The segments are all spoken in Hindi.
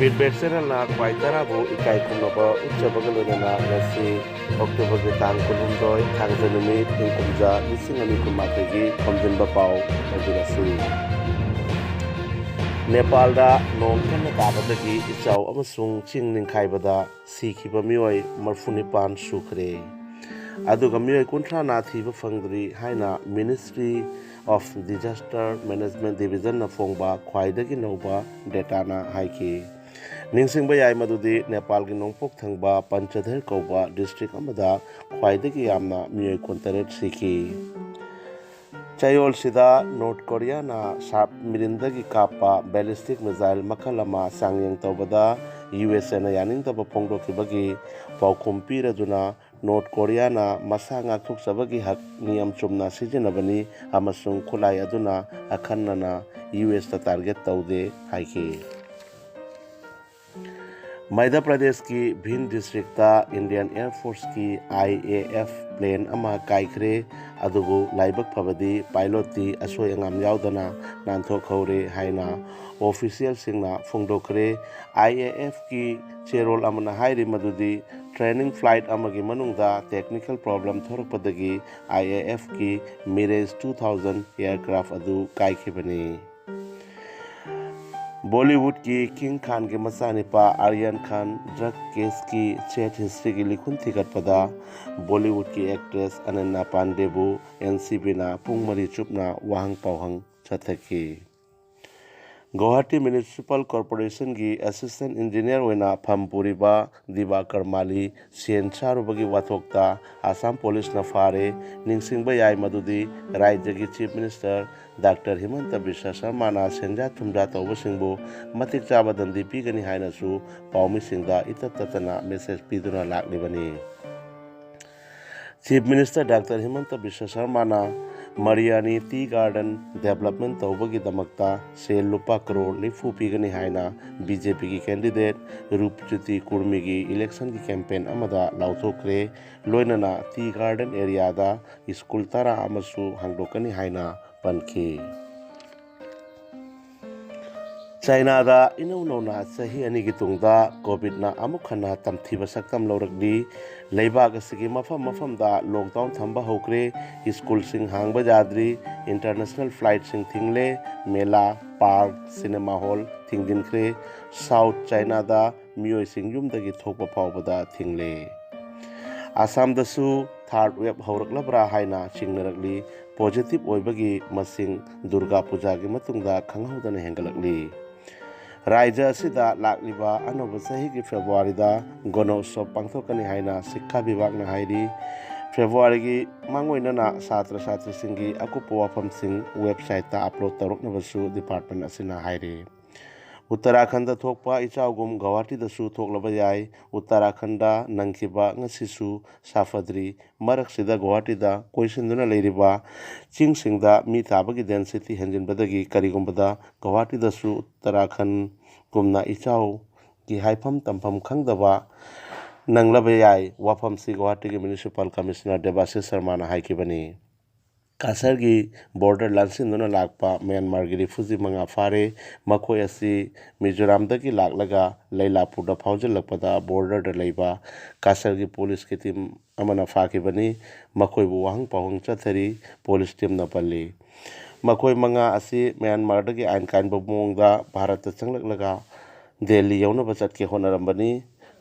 फीडबैक चैनल ख्वाई तराबू इकाई खुनबा उच्चबगा लोनना ngasi October के तांग कुलुमदोय थांगजे नुमित इंकुमजा लिसिंग अनि कुमाथेगी खमजिनबा पाव मजिनasi नेपाल दा नोंग कन्ना ताबदगी इचाव अमसुंग चिंग निंखाइबदा सिखिबा मियोय मरफुनिपान सुखरे अदुगा मियोय कुंथ्रा ना थीबा फंगदरी हाइना ministry of disaster management division ना फोंगबा ख्वाइदगी नौबा डेटा ना हाइकी निंगसिंगबा याय मदुदी नेपाल की नोंगपोक थंगबा पंचधर कौबा डिस्ट्रिक्ट अमदा ख्वाइदगी यामना मियोय कुंतरेट सिखी चयोल सिदा नॉर्थ कोरिया ना साप मिरिंदगी कापा बैलिस्टिक मिसाइल मखलमा सांगयंग तौबदा यूएसए ना यानिंग तब फोंगदोखिबगी पाउखुम पीरदुना नॉर्थ कोरिया ना मसा ngakthuksabagi hak niyam chumna sijinabani amasung khulai aduna akhannana US ता टारगेट तौदे हाइके मध्य प्रदेश की भिन्न डिस्ट्रिक्ट इंडियन एयरफोर्स की IAF प्लेन अमा काइखरे अदुबु लाइबक फबदी पायलट असोय अंगाम यावदना नानथोखौरे हाइना ऑफिशियल सिंगना फोंदोखरे IAF की चेरोल अमना हाइरि मदुदी ट्रेनिंग फ्लाइट अमगी मनुंगदा टेक्निकल प्रॉब्लम थोरकपदगी IAF की मिरेज 2000 एयरक्राफ्ट अदु काइखिबनी बॉलीवुड की किंग खान के मसानिपा आर्यन खान ड्रग केस की चैट हिस्ट्री की लिखुन थिगतपदा बॉलीवुड की एक्ट्रेस अनन्या पांडेबू NCB ना पुंगमरी चुपना वाहंग पावहंग चथकी गुवाहाटी म्युनिसिपल कॉर्पोरेशन की असिस्टेंट इंजीनियर होना फमपुरीबा दिवाकर माली सेन चारुबगी वाथोक्ता आसाम पुलिस न फारे निंगसिंगबा याय मदुदी राज्य की chief minister doctor Himanta Biswa Sarma ना सेंजा थुमजा तौबसिंगबो मतिक चाबा दंदी पीगनी हाइनसु पाउमिसिंगदा इतततना मेसेज पीदुना लाक्लिबनी chief minister doctor Himanta Biswa Sarma ना मरियानी टी गार्डन डेवलपमेंट तौबगी दमकता सेल लुपा करोड़ निफु पीगनी हाइना बीजेपी की कैंडिडेट रूपज्योति कुर्मी की इलेक्शन की कैंपेन अमदा लाउथोक्रे लोइनना टी गार्डन एरियादा स्कूल तरा अमसु हांगदोकनी हाइना पनखी चाइना दा इनौ नौना सही अनि की तुंगदा कोविड ना अमुक खना तमथीबा सक्तम लौरकदी लेबाग असगी मफम मफम दा लॉकडाउन थंबा होक्रे स्कूल सिंग हांगबा जाद्री इंटरनेशनल फ्लाइट सिंग थिंगले मेला पार्क सिनेमा हॉल थिंगदिनख्रे साउथ चाइना दा मियोय सिंग युमदगी थोकबा फावबदा थिंगले आसाम दसु थर्ड वेब हौरकलबरा हाइना चिंगनरकली पॉजिटिव ओइबगी मसिंग दुर्गा पूजा की मतुंगदा खंगहौदना हेंगलकली राज्य असिदा लाक्लिबा अनोब सही की फेब्रुआरी दा गणोत्सव पांथोकनी हाइना शिक्षा विभाग ना हाइरी फेब्रुआरी की मांगोइनना छात्र छात्री सिंगी अकुप वाफम सिंग वेबसाइट ता अपलोड तरुकनबसु डिपार्टमेंट असिना हाइरी उत्तराखंड थोकपा इचाउगुम गुवाहाटी दसु थोकलबा याय उत्तराखंड नंखिबा ngasisu साफद्री मरकसिदा गुवाहाटी दा कोइसिंदुना लेरिबा चिंगसिंगदा मी थाबगी डेंसिटी हेंजिनबदगी करिगुंबदा गुवाहाटी दसु उत्तराखंड गुमना इचाउ की हाइफम तंफम खंगदबा नंगलबा याय वाफम सी गुवाहाटी की म्युनिसिपल कमिश्नर देवाशीष शर्मा ना हाइकिबनी कासर की बॉर्डर लांसिंदुना लाकपा म्यांमार की रिफ्यूजी मंगा फारे मखोय असि मिजोराम दगी लाकलगा लैलापुरदा फाउजलकपदा बॉर्डर दा लैबा कासर की पुलिस की टीम अमना फाकिबनी मखोयबु वाहंग पावंग चथरी पुलिस टीम न पल्ली मखोय मंगा असि म्यांमार दगी आइन काइनबा मोंगदा भारत चंगलकलगा दिल्ली यौनबा चटके होनरंबनी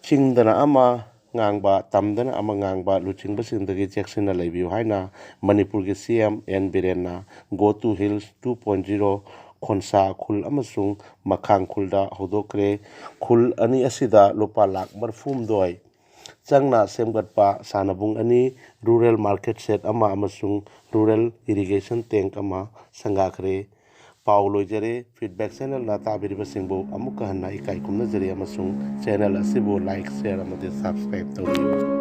चिंगदना अमा ngang tamdana ama ngangba luchingba singdagi cheksina leibiu haina manipur gi CM N Biren na go to hills 2.0 khonsa khul amasung makhang khulda hodokre khul ani asida lupa lak marfum doi changna semgatpa sanabung ani rural market set ama amasung rural irrigation tank ama sangakre Paulo jere feedback channel na tabiriba singbo amuka hanna ikai kumna jere amasung channel asibu like share amade subscribe tawbiu